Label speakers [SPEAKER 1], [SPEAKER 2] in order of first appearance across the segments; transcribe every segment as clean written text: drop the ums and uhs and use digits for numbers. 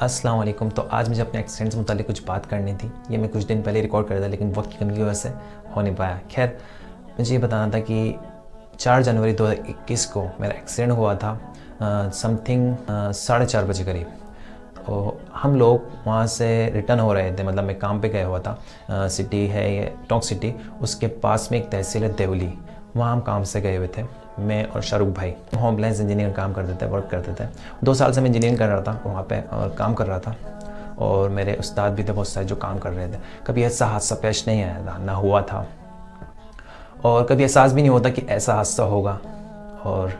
[SPEAKER 1] अस्सलाम वालेकुम। तो आज मुझे अपने एक्सीडेंट से मुतालिक कुछ बात करनी थी। ये मैं कुछ दिन पहले रिकॉर्ड कर रहा था लेकिन वक्त की कमी की वजह से हो नहीं पाया। खैर, मुझे ये बताना था कि 4 जनवरी 2021 को मेरा एक्सीडेंट हुआ था समथिंग 4:30 बजे करीब। तो हम लोग वहाँ से रिटर्न हो रहे थे, मतलब मैं काम पे गया हुआ था। सिटी है ये टोंक सिटी, उसके पास में एक तहसील है देवली, वहाँ हम काम से गए हुए थे। मैं और शाहरुख भाई होम अप्लायंस इंजीनियर काम करते थे, वर्क करते थे। 2 साल से मैं इंजीनियरिंग कर रहा था वहाँ पे और काम कर रहा था, और मेरे उस्ताद भी थे बहुत सारे जो काम कर रहे थे। कभी ऐसा हादसा पेश नहीं आया था, ना हुआ था, और कभी एहसास भी नहीं होता कि ऐसा हादसा होगा। और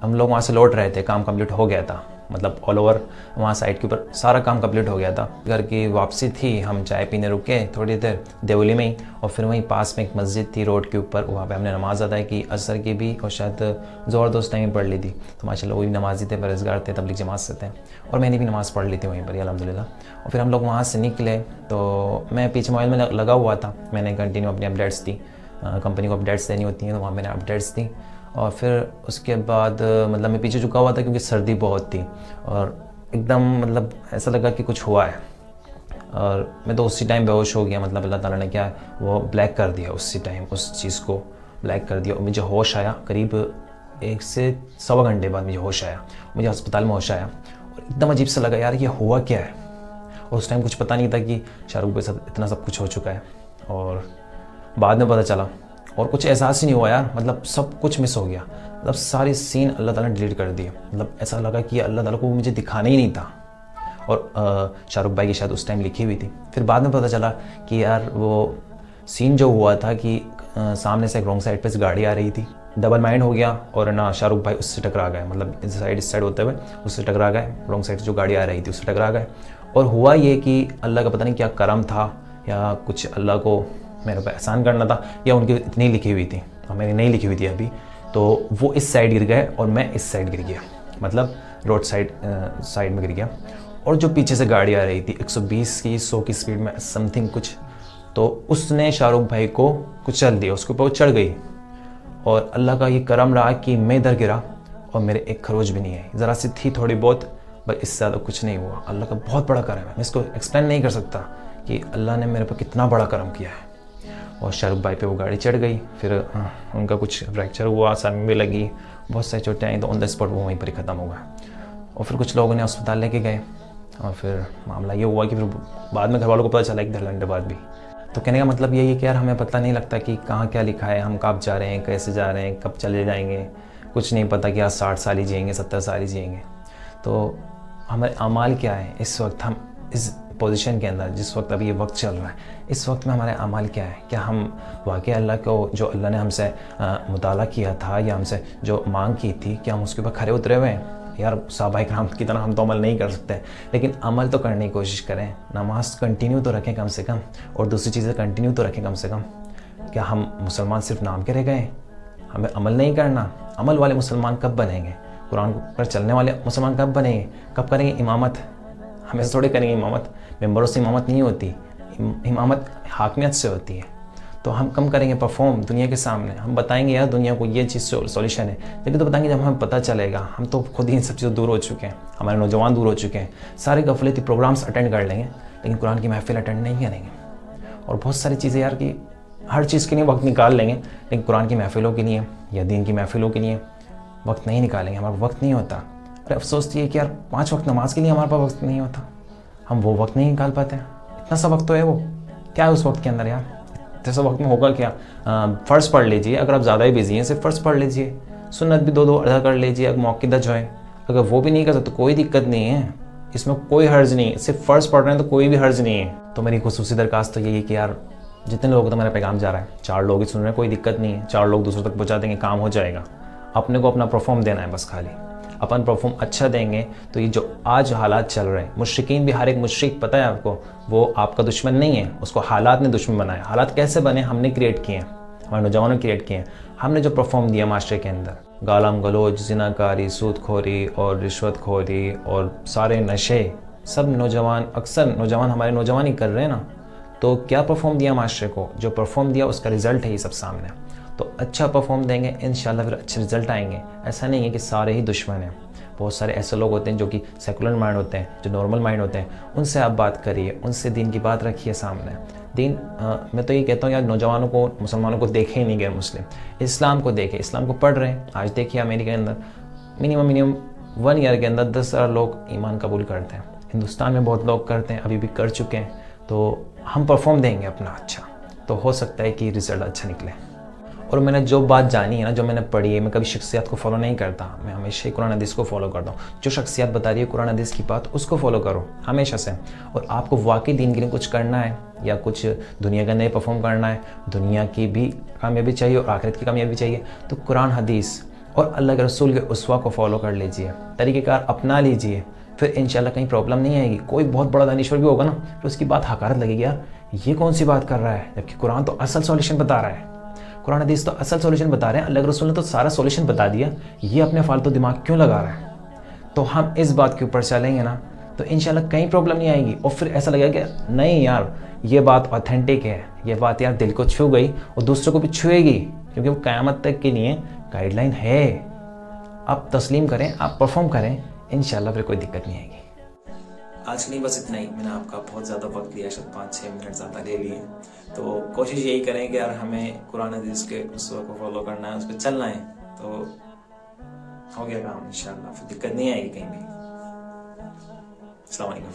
[SPEAKER 1] हम लोग वहाँ से लौट रहे थे, काम कंप्लीट हो गया था, मतलब ऑल ओवर वहाँ साइड के ऊपर सारा काम कंप्लीट हो गया था। घर की वापसी थी, हम चाय पीने रुके थोड़ी देर देवली में ही, और फिर वहीं पास में एक मस्जिद थी रोड के ऊपर, वहाँ पे हमने नमाज़ अदा की, असर की भी, और शायद ज़ोहर दोस्त टाइम पढ़ ली थी। तो माशाल्लाह वो भी नमाजी थे, परहेज़गार थे, तबलीग जमात से थे, और मैंने भी नमाज़ पढ़ ली थी वहीं पर अल्हम्दुलिल्लाह। और फिर हम लोग वहाँ से निकले तो मैं पीछे मोबाइल में लगा हुआ था, मैंने कंटिन्यू अपनी अपडेट्स दी, कंपनी को अपडेट्स देनी होती हैं तो वहाँ मैंने अपडेट्स दी। और फिर उसके बाद मतलब मैं पीछे झुका हुआ था क्योंकि सर्दी बहुत थी, और एकदम मतलब ऐसा लगा कि कुछ हुआ है, और मैं तो उसी टाइम बेहोश हो गया। मतलब अल्लाह ताला ने क्या वो ब्लैक कर दिया, उसी टाइम उस चीज़ को ब्लैक कर दिया, और मुझे होश आया करीब 1 से सवा घंटे बाद मुझे होश आया, मुझे अस्पताल में होश आया, और एकदम अजीब सा लगा यार ये हुआ क्या है। और उस टाइम कुछ पता नहीं था कि शाहरुख के साथ इतना सब कुछ हो चुका है, और बाद में पता चला, और कुछ एहसास ही नहीं हुआ यार, मतलब सब कुछ मिस हो गया, मतलब सारी सीन अल्लाह ताला ने डिलीट कर दिए। मतलब ऐसा लगा कि अल्लाह ताला को मुझे दिखाना ही नहीं था, और शाहरुख भाई की शायद उस टाइम लिखी हुई थी। फिर बाद में पता चला कि यार वो सीन जो हुआ था कि सामने से एक रॉन्ग साइड पे से गाड़ी आ रही थी, डबल माइंड हो गया, और ना शाहरुख भाई उससे टकरा गए, मतलब इस साइड होते हुए उससे टकरा गए, रॉन्ग साइड से जो गाड़ी आ रही थी उससे टकरा गए। और हुआ ये कि अल्लाह का पता नहीं क्या करम था, या कुछ अल्लाह को मेरे पे एहसान करना था, या उनकी इतनी लिखी हुई थी और मेरी नहीं लिखी हुई थी अभी, तो वो इस साइड गिर गए और मैं इस साइड गिर गया, मतलब रोड साइड में गिर गया। और जो पीछे से गाड़ी आ रही थी 120 की 100 की स्पीड में समथिंग कुछ, तो उसने शाहरुख भाई को कुचल दिया, उसके ऊपर वो चढ़ गई। और अल्लाह का ये करम रहा कि मैं इधर गिरा और मेरे एक खरोच भी नहीं है, ज़रा सी थी थोड़ी बहुत, बस इससे ज़्यादा कुछ नहीं हुआ। अल्लाह का बहुत बड़ा करम है, मैं इसको एक्सप्लेन नहीं कर सकता कि अल्लाह ने मेरे पर कितना बड़ा करम किया है। और शाहरुख भाई पे वो गाड़ी चढ़ गई, फिर उनका कुछ फ्रैक्चर हुआ, सर में भी लगी, बहुत सारी चोटें आई, तो ऑन द स्पॉट वो वहीं पर ही ख़त्म हो गया। और फिर कुछ लोगों ने अस्पताल लेके गए, और फिर मामला ये हुआ कि फिर बाद में घर वालों को पता चला 1-1.5 घंटे बाद भी। तो कहने का मतलब यही है कि यार हमें पता नहीं लगता कि कहाँ क्या लिखा है, हम कब जा रहे हैं, कैसे जा रहे हैं, कब चले जाएंगे, कुछ नहीं पता कि आज 60 साल ही जिएंगे, 70 साल ही जिएंगे। तो हमारे अमाल क्या है इस वक्त, हम इस पोजीशन के अंदर जिस वक्त अभी ये वक्त चल रहा है, इस वक्त में हमारे अमाल क्या है? क्या हम वाकई अल्लाह को, जो अल्लाह ने हमसे मुताला किया था या हमसे जो मांग की थी, क्या हम उसके ऊपर खरे उतरे हुए हैं? यार सहाबाए किराम की तरह हम तो अमल नहीं कर सकते, लेकिन अमल तो करने की कोशिश करें, नमाज कंटिन्यू तो रखें कम से कम, और दूसरी चीज़ें कंटिन्यू तो रखें कम से कम। क्या हम मुसलमान सिर्फ नाम के रह गए? हमें अमल नहीं करना? अमल वाले मुसलमान कब बनेंगे? कुरान पर चलने वाले मुसलमान कब बनेंगे? कब करेंगे इमामत? हमेशा थोड़े करेंगे इमामत, मेंबरों से इमामत नहीं होती, इमामत हाकमियत से होती है। तो हम कम करेंगे परफॉर्म दुनिया के सामने, हम बताएंगे यार दुनिया को ये चीज़ सॉल्यूशन है, लेकिन तो बताएंगे जब हमें पता चलेगा। हम तो खुद ही इन सब चीज़ों दूर हो चुके हैं, हमारे नौजवान दूर हो चुके हैं, सारे गफलती प्रोग्राम्स अटेंड कर लेंगे लेकिन कुरान की महफिल अटेंड नहीं करेंगे। और बहुत सारी चीज़ें यार कि हर चीज़ के लिए वक्त निकाल लेंगे, लेकिन कुरान की महफिलों के लिए या दीन की महफिलों के लिए वक्त नहीं निकालेंगे, हमारा वक्त नहीं होता। अरे अफसोस ये कि यार 5 वक्त नमाज के लिए हमारे पास वक्त नहीं होता, हम वो वक्त नहीं निकाल पाते। इतना सा वक्त तो है, वो क्या है उस वक्त के अंदर यार? जैसा वक्त में होगा क्या? फ़र्ज़ पढ़ लीजिए, अगर आप ज़्यादा ही बिजी हैं सिर्फ फ़र्ज़ पढ़ लीजिए, सुन्नत भी 2-2 अदा कर लीजिए अगर मौक़िदा जो है। अगर वो भी नहीं कर सकते तो कोई दिक्कत नहीं है, इसमें कोई हर्ज नहीं है, सिर्फ फ़र्ज़ पढ़ रहे हैं तो कोई भी हर्ज नहीं है। तो मेरी खुसूसी दरख्वास्त तो यही है कि यार जितने लोगों को मेरा पैगाम जा रहा है, 4 लोग ही सुन रहे हैं, कोई दिक्कत नहीं है, 4 लोग दूसरों तक पहुँचा देंगे, काम हो जाएगा। अपने को अपना परफॉर्म देना है बस, खाली अपन परफॉर्म अच्छा देंगे तो ये जो आज हालात चल रहे हैं, मुश्रिकीन भी, हर एक मुश्रिक पता है आपको, वो आपका दुश्मन नहीं है, उसको हालात ने दुश्मन बनाया। हालात कैसे बने? हमने क्रिएट किए हैं, हमारे नौजवानों ने क्रिएट किए हैं। हमने जो परफॉर्म दिया माशरे के अंदर, गालम गलोच, जिनाकारी, सूदखोरी और रिश्वतखोरी और सारे नशे, सब नौजवान, अक्सर नौजवान हमारे नौजवान ही कर रहे हैं ना। तो क्या परफॉर्म दिया माशरे को? जो परफॉर्म दिया उसका रिज़ल्ट है ये सब सामने। तो अच्छा परफॉर्म देंगे इंशाल्लाह फिर अच्छे रिज़ल्ट आएंगे। ऐसा नहीं है कि सारे ही दुश्मन हैं, बहुत सारे ऐसे लोग होते हैं जो कि सेकुलर माइंड होते हैं, जो नॉर्मल माइंड होते हैं, उनसे आप बात करिए, उनसे दीन की बात रखिए सामने। दीन मैं तो ये कहता हूँ यार, नौजवानों को, मुसलमानों को देखे ही नहीं गैर मुस्लिम, इस्लाम को देखे, इस्लाम को पढ़ रहे हैं। आज देखिए अमेरिका के अंदर मिनिमम 1 ईयर के अंदर 10,000 लोग ईमान कबूल करते हैं। हिंदुस्तान में बहुत लोग करते हैं, अभी भी कर चुके हैं। तो हम परफॉर्म देंगे अपना अच्छा, तो हो सकता है कि रिज़ल्ट अच्छा निकले। और मैंने जो बात जानी है ना, जो मैंने पढ़ी है, मैं कभी शख्सियत को फॉलो नहीं करता, मैं हमेशा ही कुरान हदीस को फॉलो करता हूँ। जो शख्सियत बता रही है कुरान हदीस की बात, उसको फॉलो करो हमेशा से। और आपको वाकई दीन के लिए कुछ करना है या कुछ दुनिया के अंदर परफॉर्म करना है, दुनिया की भी कामयाबी चाहिए और आखिरत की कामयाबी चाहिए, तो कुरान हदीस और अल्लाह के रसूल के उस्वा को फॉलो कर लीजिए, तरीक़ेकार अपना लीजिए, फिर इंशाल्लाह कहीं प्रॉब्लम नहीं आएगी। कोई बहुत बड़ा दानिश्वर भी होगा ना, फिर उसकी बात हकारत लगेगी, यार ये कौन सी बात कर रहा है, जबकि कुरान तो असल सॉल्यूशन बता रहा है, कुरान हदीस तो असल सॉल्यूशन बता रहे हैं, अल्लाह के रसूल ने तो सारा सॉल्यूशन बता दिया, ये अपने फालतू दिमाग क्यों लगा रहा है। तो हम इस बात के ऊपर चलेंगे ना, तो इंशाल्लाह कहीं प्रॉब्लम नहीं आएगी। और फिर ऐसा लगेगा कि नहीं यार ये बात ऑथेंटिक है, ये बात यार दिल को छू गई और दूसरों को भी छुएगी, क्योंकि वो क़यामत तक के लिए गाइडलाइन है। आप तस्लीम करें, आप परफॉर्म करें, इंशाल्लाह फिर कोई दिक्कत नहीं आएगी। आज के लिए बस इतना ही। मैंने आपका बहुत ज़्यादा वक्त लिया, शायद 5-6 मिनट ज़्यादा ले लिए। तो कोशिश यही करें कि यार हमें कुरान हदीस के उसूल को फॉलो करना है, उस पर चलना है, तो हो गया काम इंशाल्लाह, फिर दिक्कत नहीं आएगी कहीं भी। अस्सलाम वालेकुम।